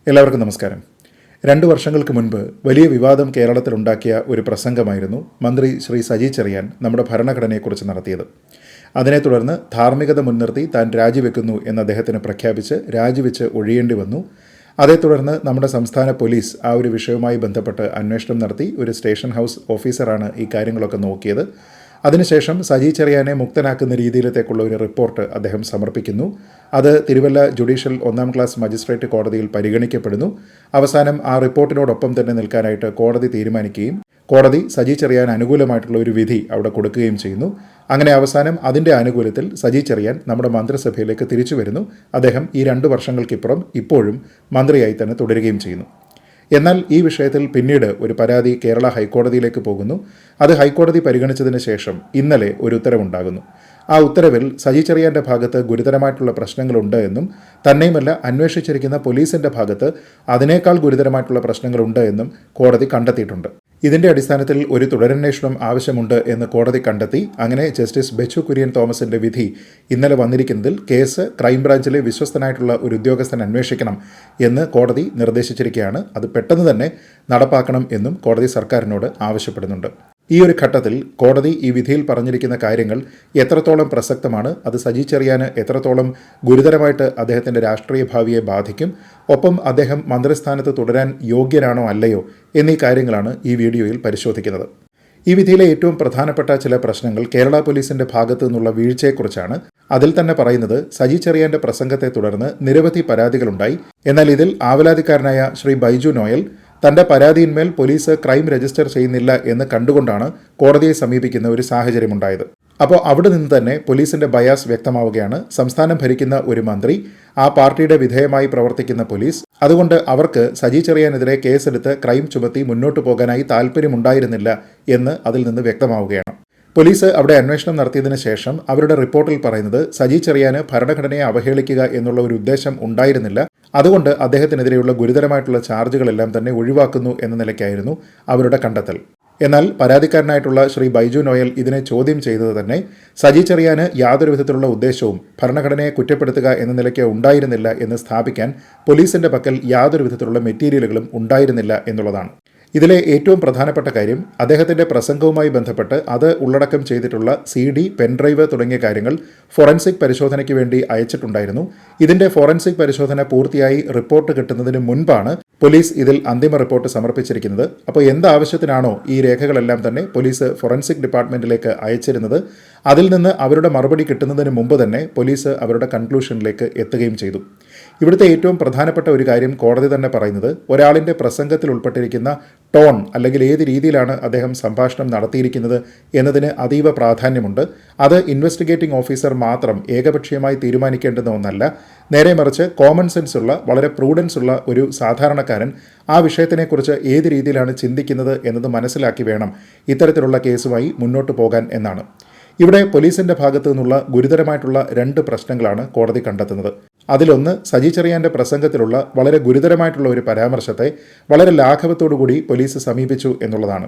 എല്ലാവർക്കും നമസ്കാരം. 2 വർഷങ്ങൾക്ക് മുൻപ് വലിയ വിവാദം കേരളത്തിലുണ്ടാക്കിയ ഒരു പ്രസംഗമായിരുന്നു മന്ത്രി ശ്രീ സജി ചെറിയാൻ നമ്മുടെ ഭരണഘടനയെക്കുറിച്ച് നടത്തിയത്. അതിനെ തുടർന്ന് ധാർമ്മികത മുൻനിർത്തി താൻ രാജിവെക്കുന്നു എന്ന് അദ്ദേഹത്തിന് പ്രഖ്യാപിച്ച് രാജിവെച്ച് ഒഴിയേണ്ടി വന്നു. അതേ തുടർന്ന് നമ്മുടെ സംസ്ഥാന പോലീസ് ആ ഒരു വിഷയവുമായി ബന്ധപ്പെട്ട് അന്വേഷണം നടത്തി. ഒരു സ്റ്റേഷൻ ഹൗസ് ഓഫീസറാണ് ഈ കാര്യങ്ങളൊക്കെ നോക്കിയത്. അതിനുശേഷം സജി ചെറിയാനെ മുക്തനാക്കുന്ന രീതിയിലത്തേക്കുള്ള ഒരു റിപ്പോർട്ട് അദ്ദേഹം സമർപ്പിക്കുന്നു. അത് തിരുവല്ല ജുഡീഷ്യൽ 1ാം ക്ലാസ് മജിസ്ട്രേറ്റ് കോടതിയിൽ പരിഗണിക്കപ്പെടുന്നു. അവസാനം ആ റിപ്പോർട്ടിനോടൊപ്പം തന്നെ നിൽക്കാനായിട്ട് കോടതി തീരുമാനിക്കുകയും കോടതി സജി ചെറിയാൻ അനുകൂലമായിട്ടുള്ള ഒരു വിധി അവിടെ കൊടുക്കുകയും ചെയ്യുന്നു. അങ്ങനെ അവസാനം അതിൻ്റെ അനുകൂലത്തിൽ സജി ചെറിയാൻ നമ്മുടെ മന്ത്രിസഭയിലേക്ക് തിരിച്ചു വരുന്നു. അദ്ദേഹം ഈ 2 വർഷങ്ങൾക്കിപ്പുറം ഇപ്പോഴും മന്ത്രിയായി തന്നെ തുടരുകയും ചെയ്യുന്നു. എന്നാൽ ഈ വിഷയത്തിൽ പിന്നീട് ഒരു പരാതി കേരള ഹൈക്കോടതിയിലേക്ക് പോകുന്നു. അത് ഹൈക്കോടതി പരിഗണിച്ചതിന് ശേഷം ഇന്നലെ ഒരു ഉത്തരവുണ്ടാകുന്നു. ആ ഉത്തരവിൽ സജി ചെറിയാൻ്റെ ഭാഗത്ത് ഗുരുതരമായിട്ടുള്ള പ്രശ്നങ്ങളുണ്ട് എന്നും തന്നെയുമല്ല അന്വേഷിച്ചിരിക്കുന്ന പോലീസിൻ്റെ ഭാഗത്ത് അതിനേക്കാൾ ഗുരുതരമായിട്ടുള്ള പ്രശ്നങ്ങളുണ്ട് എന്നും കോടതി കണ്ടെത്തിയിട്ടുണ്ട്. ഇതിൻ്റെ അടിസ്ഥാനത്തിൽ ഒരു തുടരന്വേഷണം ആവശ്യമുണ്ട് എന്ന് കോടതി കണ്ടെത്തി. അങ്ങനെ ജസ്റ്റിസ് ബെച്ചു കുര്യൻ തോമസിൻ്റെ വിധി ഇന്നലെ വന്നിരിക്കുന്നതിൽ കേസ് ക്രൈംബ്രാഞ്ചിലെ വിശ്വസ്തനായിട്ടുള്ള ഒരു ഉദ്യോഗസ്ഥൻ അന്വേഷിക്കണം എന്ന് കോടതി നിർദ്ദേശിച്ചിരിക്കുകയാണ്. അത് പെട്ടെന്ന് തന്നെ നടപ്പാക്കണം എന്നും കോടതി സർക്കാരിനോട് ആവശ്യപ്പെടുന്നുണ്ട്. ഈ ഒരു ഘട്ടത്തിൽ കോടതി ഈ വിധിയിൽ പറഞ്ഞിരിക്കുന്ന കാര്യങ്ങൾ എത്രത്തോളം പ്രസക്തമാണ്, അത് സജി ചെറിയാന് എത്രത്തോളം ഗുരുതരമായിട്ട് അദ്ദേഹത്തിൻ്റെ രാഷ്ട്രീയ ഭാവിയെ ബാധിക്കും, ഒപ്പം അദ്ദേഹം മന്ത്രിസ്ഥാനത്ത് തുടരാൻ യോഗ്യനാണോ അല്ലയോ എന്നീ കാര്യങ്ങളാണ് ഈ വീഡിയോയിൽ പരിശോധിക്കുന്നത്. ഈ വിധിയിലെ ഏറ്റവും പ്രധാനപ്പെട്ട ചില പ്രശ്നങ്ങൾ കേരള പോലീസിന്റെ ഭാഗത്തു നിന്നുള്ള വീഴ്ചയെക്കുറിച്ചാണ്. അതിൽ തന്നെ പറയുന്നത് സജി ചെറിയാന്റെ പ്രസംഗത്തെ തുടർന്ന് നിരവധി പരാതികളുണ്ടായി. എന്നാൽ ഇതിൽ ആവലാതിക്കാരനായ ശ്രീ ബൈജു നോയൽ തന്റെ പരാതിയിന്മേൽ പോലീസ് ക്രൈം രജിസ്റ്റർ ചെയ്യുന്നില്ല എന്ന് കണ്ടുകൊണ്ടാണ് കോടതിയെ സമീപിക്കുന്ന ഒരു സാഹചര്യമുണ്ടായത്. അപ്പോൾ അവിടെ നിന്ന് തന്നെ പോലീസിന്റെ ബയാസ് വ്യക്തമാവുകയാണ്. സംസ്ഥാനം ഭരിക്കുന്ന ഒരു മന്ത്രി, ആ പാർട്ടിയുടെ വിധേയമായി പ്രവർത്തിക്കുന്ന പോലീസ്, അതുകൊണ്ട് അവർക്ക് സജി ചെറിയാനെതിരെ കേസെടുത്ത് ക്രൈം ചുമത്തി മുന്നോട്ട് പോകാനായി താല്പര്യമുണ്ടായിരുന്നില്ല എന്ന് അതിൽ നിന്ന് വ്യക്തമാവുകയാണ്. പോലീസ് അവിടെ അന്വേഷണം നടത്തിയതിനു ശേഷം അവരുടെ റിപ്പോർട്ടിൽ പറയുന്നത് സജി ചെറിയാന് ഭരണഘടനയെ അവഹേളിക്കുക എന്നുള്ള ഒരു ഉദ്ദേശം ഉണ്ടായിരുന്നില്ല, അതുകൊണ്ട് അദ്ദേഹത്തിനെതിരെയുള്ള ഗുരുതരമായിട്ടുള്ള ചാർജുകളെല്ലാം തന്നെ ഒഴിവാക്കുന്നു എന്ന നിലയ്ക്കായിരുന്നു അവരുടെ കണ്ടെത്തൽ. എന്നാൽ പരാതിക്കാരനായിട്ടുള്ള ശ്രീ ബൈജു നോയൽ ഇതിനെ ചോദ്യം ചെയ്തത് തന്നെ സജി ചെറിയാന് യാതൊരു വിധത്തിലുള്ള ഉദ്ദേശവും ഭരണഘടനയെ കുറ്റപ്പെടുത്തുക എന്ന നിലയ്ക്ക് ഉണ്ടായിരുന്നില്ല എന്ന് സ്ഥാപിക്കാൻ പോലീസിന്റെ പക്കൽ യാതൊരു വിധത്തിലുള്ള മെറ്റീരിയലുകളും ഉണ്ടായിരുന്നില്ല എന്നുള്ളതാണ്. ഇതിലെ ഏറ്റവും പ്രധാനപ്പെട്ട കാര്യം അദ്ദേഹത്തിൻ്റെ പ്രസംഗവുമായി ബന്ധപ്പെട്ട് അത് ഉള്ളടക്കം ചെയ്തിട്ടുള്ള CD, പെൻഡ്രൈവ് തുടങ്ങിയ കാര്യങ്ങൾ ഫോറൻസിക് പരിശോധനയ്ക്ക് വേണ്ടി അയച്ചിട്ടുണ്ടായിരുന്നു. ഇതിൻ്റെ ഫോറൻസിക് പരിശോധന പൂർത്തിയായി റിപ്പോർട്ട് കിട്ടുന്നതിന് മുൻപാണ് പോലീസ് ഇതിൽ അന്തിമ റിപ്പോർട്ട് സമർപ്പിച്ചിരിക്കുന്നത്. അപ്പോൾ എന്താവശ്യത്തിനാണോ ഈ രേഖകളെല്ലാം തന്നെ പോലീസ് ഫോറൻസിക് ഡിപ്പാർട്ട്മെൻറ്റിലേക്ക് അയച്ചിരുന്നത്, അതിൽ നിന്ന് അവരുടെ മറുപടി കിട്ടുന്നതിന് മുമ്പ് തന്നെ പോലീസ് അവരുടെ കൺക്ലൂഷനിലേക്ക് എത്തുകയും ചെയ്തു. ഇവിടുത്തെ ഏറ്റവും പ്രധാനപ്പെട്ട ഒരു കാര്യം കോടതി തന്നെ പറയുന്നത് ഒരാളിൻ്റെ പ്രസംഗത്തിൽ ഉൾപ്പെട്ടിരിക്കുന്ന ടോൺ അല്ലെങ്കിൽ ഏത് രീതിയിലാണ് അദ്ദേഹം സംഭാഷണം നടത്തിയിരിക്കുന്നത് എന്നതിന് അതീവ പ്രാധാന്യമുണ്ട്. അത് ഇൻവെസ്റ്റിഗേറ്റിംഗ് ഓഫീസർ മാത്രം ഏകപക്ഷീയമായി തീരുമാനിക്കേണ്ടുന്ന ഒന്നല്ല. നേരെ മറിച്ച് കോമൺ സെൻസ് ഉള്ള, വളരെ പ്രൂഡൻസ് ഉള്ള ഒരു സാധാരണക്കാരൻ ആ വിഷയത്തിനെക്കുറിച്ച് ഏത് രീതിയിലാണ് ചിന്തിക്കുന്നത് എന്നത് മനസ്സിലാക്കി വേണം ഇത്തരത്തിലുള്ള കേസുമായി മുന്നോട്ട് പോകാൻ എന്നാണ്. ഇവിടെ പോലീസിന്റെ ഭാഗത്തു നിന്നുള്ള ഗുരുതരമായിട്ടുള്ള 2 പ്രശ്നങ്ങളാണ് കോടതി കണ്ടെത്തുന്നത്. അതിലൊന്ന് സജി ചെറിയാന്റെ പ്രസംഗത്തിലുള്ള വളരെ ഗുരുതരമായിട്ടുള്ള ഒരു പരാമർശത്തെ വളരെ ലാഘവത്തോടുകൂടി പോലീസ് സമീപിച്ചു എന്നുള്ളതാണ്.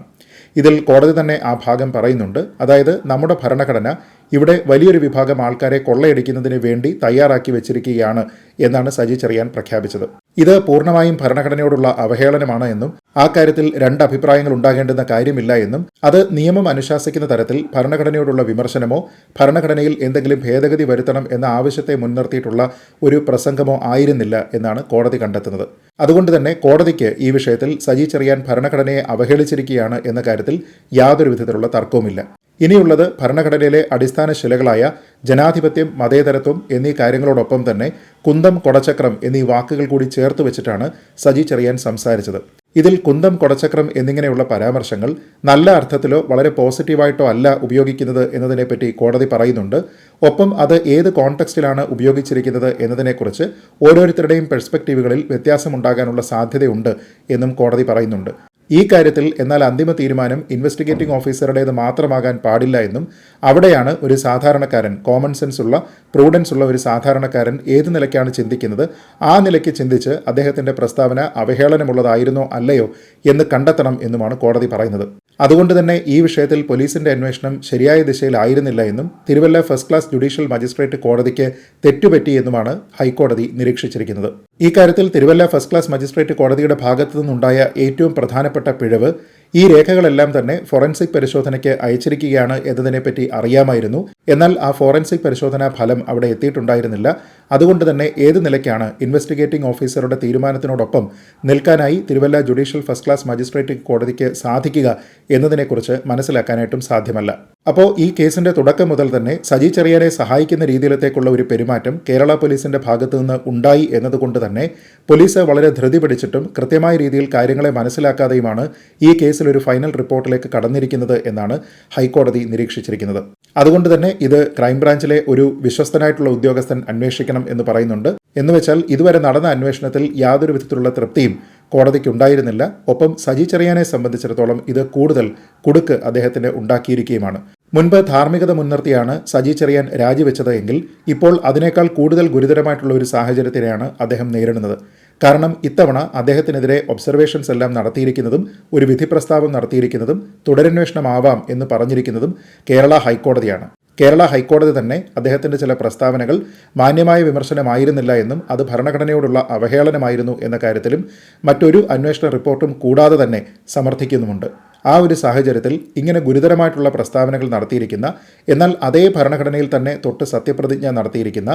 ഇതിൽ കോടതി തന്നെ ആ ഭാഗം പറയുന്നുണ്ട്. അതായത് നമ്മുടെ ഭരണഘടന ഇവിടെ വലിയൊരു വിഭാഗം ആൾക്കാരെ കൊള്ളയടിക്കുന്നതിന് വേണ്ടി തയ്യാറാക്കി വെച്ചിരിക്കുകയാണ് എന്നാണ് സജി ചെറിയാൻ പ്രഖ്യാപിച്ചത്. ഇത് പൂർണ്ണമായും ഭരണഘടനയോടുള്ള അവഹേളനമാണ് എന്നും ആ കാര്യത്തിൽ 2 അഭിപ്രായങ്ങൾ ഉണ്ടാകേണ്ടുന്ന കാര്യമില്ല എന്നും അത് നിയമം അനുശാസിക്കുന്ന തരത്തിൽ ഭരണഘടനയോടുള്ള വിമർശനമോ ഭരണഘടനയിൽ എന്തെങ്കിലും ഭേദഗതി വരുത്തണം എന്ന ആവശ്യത്തെ മുൻനിർത്തിയിട്ടുള്ള ഒരു പ്രസംഗമോ ആയിരുന്നില്ല എന്നാണ് കോടതി കണ്ടെത്തുന്നത്. അതുകൊണ്ട് തന്നെ കോടതിക്ക് ഈ വിഷയത്തിൽ സജി ചെറിയാൻ ഭരണഘടനയെ അവഹേളിച്ചിരിക്കുകയാണ് എന്ന കാര്യത്തിൽ യാതൊരു വിധത്തിലുള്ള തർക്കവുമില്ല. ഇനിയുള്ളത് ഭരണഘടനയിലെ അടിസ്ഥാന ശിലകളായ ജനാധിപത്യം, മതേതരത്വം എന്നീ കാര്യങ്ങളോടൊപ്പം തന്നെ കുന്തം, കൊടച്ചക്രം എന്നീ വാക്കുകൾ കൂടി ചേർത്ത് വെച്ചിട്ടാണ് സജി ചെറിയാൻ സംസാരിച്ചത്. ഇതിൽ കുന്തം, കൊടച്ചക്രം എന്നിങ്ങനെയുള്ള പരാമർശങ്ങൾ നല്ല അർത്ഥത്തിലോ വളരെ പോസിറ്റീവായിട്ടോ അല്ല ഉപയോഗിക്കുന്നത് എന്നതിനെപ്പറ്റി കോടതി പറയുന്നുണ്ട്. ഒപ്പം അത് ഏത് കോണ്ടെക്സ്റ്റിലാണ് ഉപയോഗിച്ചിരിക്കുന്നത് എന്നതിനെക്കുറിച്ച് ഓരോരുത്തരുടെയും പെർസ്പെക്റ്റീവുകളിൽ വ്യത്യാസമുണ്ടാകാനുള്ള സാധ്യതയുണ്ട് എന്നും കോടതി പറയുന്നുണ്ട്. ഈ കാര്യത്തിൽ എന്നാൽ അന്തിമ തീരുമാനം ഇൻവെസ്റ്റിഗേറ്റിംഗ് ഓഫീസറുടേത് മാത്രമാകാൻ പാടില്ല എന്നും അവിടെയാണ് ഒരു സാധാരണക്കാരൻ, കോമൺ സെൻസ് ഉള്ള, പ്രൂഡൻസ് ഉള്ള ഒരു സാധാരണക്കാരൻ ഏത് നിലയ്ക്കാണ് ചിന്തിക്കുന്നത് ആ നിലയ്ക്ക് ചിന്തിച്ച് അദ്ദേഹത്തിൻ്റെ പ്രസ്താവന അവഹേളനമുള്ളതായിരുന്നോ അല്ലയോ എന്ന് കണ്ടെത്തണം എന്നുമാണ് കോടതി പറയുന്നത്. അതുകൊണ്ട് തന്നെ ഈ വിഷയത്തിൽ പോലീസിന്റെ അന്വേഷണം ശരിയായ ദിശയിലായിരുന്നില്ല എന്നും Thiruvalla first class judicial magistrate കോടതിക്ക് തെറ്റുപറ്റി എന്നുമാണ് ഹൈക്കോടതി നിരീക്ഷിച്ചിരിക്കുന്നത്. ഈ കാര്യത്തിൽ തിരുവല്ല ഫസ്റ്റ് ക്ലാസ് മജിസ്ട്രേറ്റ് കോടതിയുടെ ഭാഗത്തു നിന്നുണ്ടായ ഏറ്റവും പ്രധാനപ്പെട്ട പിഴവ് ഈ രേഖകളെല്ലാം തന്നെ ഫോറൻസിക് പരിശോധനയ്ക്ക് അയച്ചിരിക്കുകയാണ് എന്നതിനെപ്പറ്റി അറിയാമായിരുന്നു. എന്നാൽ ആ ഫോറൻസിക് പരിശോധനാ ഫലം അവിടെ എത്തിയിട്ടുണ്ടായിരുന്നില്ല. അതുകൊണ്ട് തന്നെ ഏത് നിലയ്ക്കാണ് ഇൻവെസ്റ്റിഗേറ്റിംഗ് ഓഫീസറുടെ തീരുമാനത്തിനോടൊപ്പം നിൽക്കാനായി Thiruvalla judicial first class magistrate കോടതിക്ക് സാധിക്കുക എന്നതിനെക്കുറിച്ച് മനസ്സിലാക്കാനായിട്ടും സാധ്യമല്ല. അപ്പോൾ ഈ കേസിന്റെ തുടക്കം മുതൽ തന്നെ സജി ചെറിയാനെ സഹായിക്കുന്ന രീതിയിലത്തേക്കുള്ള ഒരു പെരുമാറ്റം കേരള പോലീസിന്റെ ഭാഗത്തു നിന്ന് ഉണ്ടായി എന്നതുകൊണ്ട് തന്നെ പോലീസ് വളരെ ധൃതി പിടിച്ചിട്ടും കൃത്യമായ രീതിയിൽ കാര്യങ്ങളെ മനസ്സിലാക്കാതെയുമാണ് ഈ കേസിൽ ഒരു ഫൈനൽ റിപ്പോർട്ടിലേക്ക് കടന്നിരിക്കുന്നത് എന്നാണ് ഹൈക്കോടതി നിരീക്ഷിച്ചിരിക്കുന്നത്. അതുകൊണ്ട് തന്നെ ഇത് ക്രൈംബ്രാഞ്ചിലെ ഒരു വിശ്വസ്തനായിട്ടുള്ള ഉദ്യോഗസ്ഥൻ അന്വേഷിക്കണം എന്ന് പറയുന്നുണ്ട്. എന്നുവെച്ചാൽ ഇതുവരെ നടന്ന അന്വേഷണത്തിൽ യാതൊരു വിധത്തിലുള്ള തൃപ്തിയും കോടതിക്കുണ്ടായിരുന്നില്ല. ഒപ്പം സജി ചെറിയാനെ സംബന്ധിച്ചിടത്തോളം ഇത് കൂടുതൽ കുടുക്ക് അദ്ദേഹത്തിന് ഉണ്ടാക്കിയിരിക്കുകയുമാണ്. മുൻപ് ധാർമ്മികത മുൻനിർത്തിയാണ് സജി ചെറിയാൻ രാജിവെച്ചത് എങ്കിൽ ഇപ്പോൾ അതിനേക്കാൾ കൂടുതൽ ഗുരുതരമായിട്ടുള്ള ഒരു സാഹചര്യത്തിനെയാണ് അദ്ദേഹം നേരിടുന്നത്. കാരണം ഇത്തവണ അദ്ദേഹത്തിനെതിരെ ഒബ്സർവേഷൻസ് എല്ലാം നടത്തിയിരിക്കുന്നതും ഒരു വിധി പ്രസ്താവം നടത്തിയിരിക്കുന്നതും തുടരന്വേഷണമാവാം എന്ന് പറഞ്ഞിരിക്കുന്നതും കേരള ഹൈക്കോടതിയാണ്. കേരള ഹൈക്കോടതി തന്നെ അദ്ദേഹത്തിൻ്റെ ചില പ്രസ്താവനകൾ മാന്യമായ വിമർശനമായിരുന്നില്ല എന്നും അത് ഭരണഘടനയോടുള്ള അവഹേളനമായിരുന്നു എന്ന കാര്യത്തിലും മറ്റൊരു അന്വേഷണ റിപ്പോർട്ടും കൂടാതെ തന്നെ സമർത്ഥിക്കുന്നുമുണ്ട്. ആ ഒരു സാഹചര്യത്തിൽ ഇങ്ങനെ ഗുരുതരമായിട്ടുള്ള പ്രസ്താവനകൾ നടത്തിയിരിക്കുന്ന, എന്നാൽ അതേ ഭരണഘടനയിൽ തന്നെ തൊട്ട് സത്യപ്രതിജ്ഞ നടത്തിയിരിക്കുന്ന,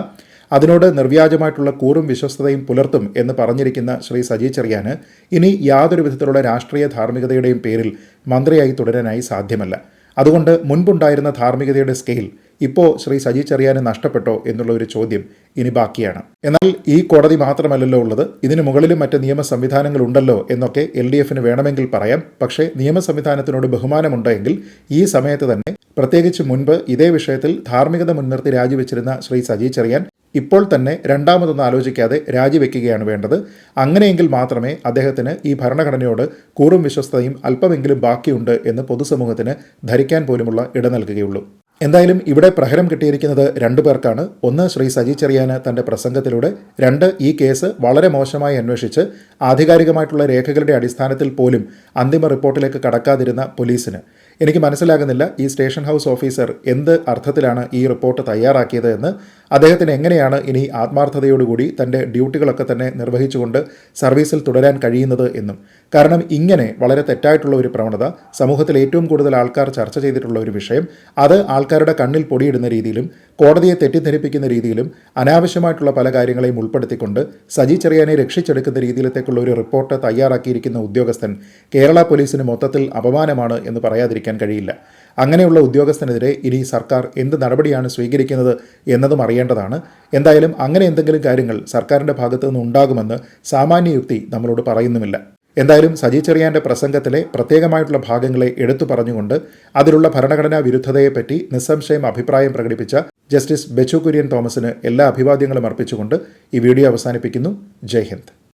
അതിനോട് നിർവ്യാജമായിട്ടുള്ള കൂറും വിശ്വസ്തതയും പുലർത്തും എന്ന് പറഞ്ഞിരിക്കുന്ന ശ്രീ സജി ചെറിയാന് ഇനി യാതൊരു വിധത്തിലുള്ള രാഷ്ട്രീയ ധാർമ്മികതയുടെയും പേരിൽ മന്ത്രിയായി തുടരാനായി സാധ്യമല്ല. അതുകൊണ്ട് മുൻപുണ്ടായിരുന്ന ധാർമ്മികതയുടെ സ്കെയിൽ ഇപ്പോൾ ശ്രീ സജി ചെറിയാന് നഷ്ടപ്പെട്ടോ എന്നുള്ള ഒരു ചോദ്യം ഇനി ബാക്കിയാണ്. എന്നാൽ ഈ കോടതി മാത്രമല്ലല്ലോ ഉള്ളത്, ഇതിനു മുകളിലും മറ്റ് നിയമ സംവിധാനങ്ങളുണ്ടല്ലോ എന്നൊക്കെ LDFന് വേണമെങ്കിൽ പറയാം. പക്ഷേ നിയമ സംവിധാനത്തിനോട് ബഹുമാനമുണ്ടെങ്കിൽ ഈ സമയത്ത് തന്നെ, പ്രത്യേകിച്ച് മുൻപ് ഇതേ വിഷയത്തിൽ ധാർമ്മികത മുൻനിർത്തി രാജിവെച്ചിരുന്ന ശ്രീ സജി ചെറിയാൻ ഇപ്പോൾ തന്നെ രണ്ടാമതൊന്നും ആലോചിക്കാതെ രാജിവെക്കുകയാണ് വേണ്ടത്. അങ്ങനെയെങ്കിൽ മാത്രമേ അദ്ദേഹത്തിന് ഈ ഭരണഘടനയോട് കൂറും വിശ്വസ്തയും അല്പമെങ്കിലും ബാക്കിയുണ്ട് എന്ന് പൊതുസമൂഹത്തിന് ധരിക്കാൻ പോലുമുള്ള ഇട നൽകുകയുള്ളൂ. എന്തായാലും ഇവിടെ പ്രഹരം കിട്ടിയിരിക്കുന്നത് രണ്ടു പേർക്കാണ്. ഒന്ന്, ശ്രീ സജി ചെറിയാന് തൻ്റെ പ്രസംഗത്തിലൂടെ. രണ്ട്, ഈ കേസ് വളരെ മോശമായി അന്വേഷിച്ച് ആധികാരികമായിട്ടുള്ള രേഖകളുടെ അടിസ്ഥാനത്തിൽ പോലും അന്തിമ റിപ്പോർട്ടിലേക്ക് കടക്കാതിരുന്ന പോലീസിന്. എനിക്ക് മനസ്സിലാകുന്നില്ല ഈ സ്റ്റേഷൻ ഹൗസ് ഓഫീസർ എന്ത് അർത്ഥത്തിലാണ് ഈ റിപ്പോർട്ട് തയ്യാറാക്കിയത് എന്ന്. അദ്ദേഹത്തിന് എങ്ങനെയാണ് ഇനി ആത്മാർത്ഥതയോടുകൂടി തൻ്റെ ഡ്യൂട്ടികളൊക്കെ തന്നെ നിർവഹിച്ചുകൊണ്ട് സർവീസിൽ തുടരാൻ കഴിയുന്നത് എന്നും. കാരണം ഇങ്ങനെ വളരെ തെറ്റായിട്ടുള്ള ഒരു പ്രവണത, സമൂഹത്തിൽ ഏറ്റവും കൂടുതൽ ആൾക്കാർ ചർച്ച ചെയ്തിട്ടുള്ള ഒരു വിഷയം, അത് ആൾക്കാരുടെ കണ്ണിൽ പൊടിയിടുന്ന രീതിയിലും കോടതിയെ തെറ്റിദ്ധരിപ്പിക്കുന്ന രീതിയിലും അനാവശ്യമായിട്ടുള്ള പല കാര്യങ്ങളെയും ഉൾപ്പെടുത്തിക്കൊണ്ട് സജി ചെറിയാനെ രക്ഷിച്ചെടുക്കുന്ന രീതിയിലത്തേക്കുള്ള ഒരു റിപ്പോർട്ട് തയ്യാറാക്കിയിരിക്കുന്ന ഉദ്യോഗസ്ഥൻ കേരള പോലീസിന് മൊത്തത്തിൽ അപമാനമാണ് എന്ന് പറയാതിരിക്കാൻ കഴിയില്ല. അങ്ങനെയുള്ള ഉദ്യോഗസ്ഥനെതിരെ ഇനി സർക്കാർ എന്ത് നടപടിയാണ് സ്വീകരിക്കുന്നത് എന്നതും അറിയേണ്ടതാണ്. എന്തായാലും അങ്ങനെ എന്തെങ്കിലും കാര്യങ്ങൾ സർക്കാരിൻ്റെ ഭാഗത്തു നിന്ന് ഉണ്ടാകുമെന്ന് സാമാന്യയുക്തി നമ്മളോട് പറയുന്നുമില്ല. എന്തായാലും സജി ചെറിയാൻ്റെ പ്രസംഗത്തിലെ പ്രത്യേകമായിട്ടുള്ള ഭാഗങ്ങളെ എടുത്തു പറഞ്ഞുകൊണ്ട് അതിലുള്ള ഭരണഘടനാ വിരുദ്ധതയെപ്പറ്റി നിസ്സംശയം അഭിപ്രായം പ്രകടിപ്പിച്ച ജസ്റ്റിസ് ബെച്ചു കുര്യൻ തോമസിന് എല്ലാ അഭിവാദ്യങ്ങളും അർപ്പിച്ചുകൊണ്ട് ഈ വീഡിയോ അവസാനിപ്പിക്കുന്നു. ജയ് ഹിന്ദ്.